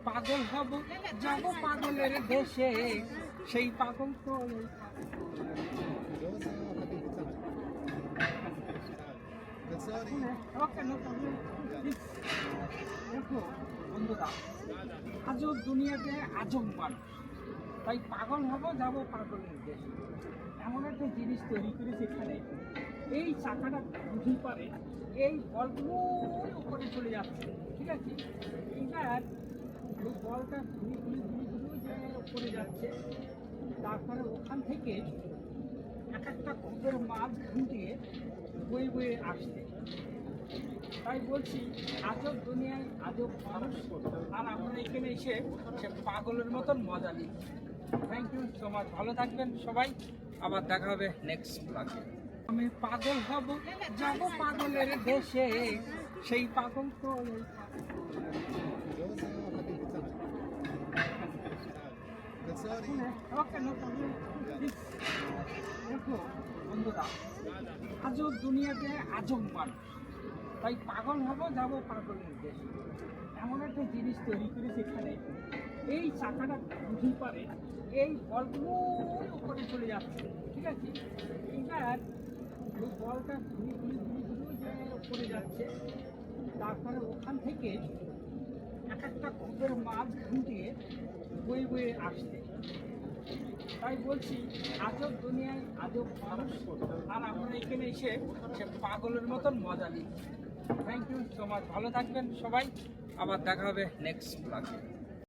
পাগল হব যাব পাগলের দেশে, সেই পাগল তো দেখো বন্ধুরা, আজব দুনিয়াতে আজব মানুষ, তাই পাগল হব যাব পাগলের দেশে। এমন একটা জিনিস তৈরি করেছে এখানে, এই চাকাটা বুঝি পারে এই বলগুলোর উপরে চলে যাচ্ছে, ঠিক আছে? এইবার ওই বলটা ঘুরি ঘুরি ঘুরি ঘুরি যে উপরে যাচ্ছে, তারপরে ওখান থেকে এক একটা কুকুরের মাঝখান দিয়ে বয়ে বয়ে আসছে। তাই বলছি, আজব দুনিয়ায় আজব মানুষ, আর আমরা এখানে এসে সে পাগলের মতন মজা নিচ্ছি। থ্যাংক ইউ সো মাচ, ভালো থাকবেন সবাই, আবার দেখা হবে নেক্সট ব্লগে। আমি পাগল হব যাব পাগলের দেশে, সেই পাগল তো দেখো বন্ধুরা, আজব দুনিয়াতে আজব মানুষ, তাই পাগল হব যাব পাগলের দেশে। এমন একটা জিনিস তৈরি করেছে এখানে, এই চাকাটা বুঝি পারে এই বলগুলোর উপরে চলে যাচ্ছে, ঠিক আছে? এইবার ওই বলটা ঘুরি ঘুরি ঘুরি ঘুরি যে উপরে যাচ্ছে, তারপরে ওখান থেকে এক একটা কুকুরের মাঝখান দিয়ে বয়ে বয়ে আসছে। তাই বলছি, আজব দুনিয়ায় আজব মানুষ, আর আমরা এখানে এসে সে পাগলের মতন মজা নিচ্ছি। থ্যাংক ইউ সো মাচ, ভালো থাকবেন সবাই, আবার দেখা হবে নেক্সট ব্লগে।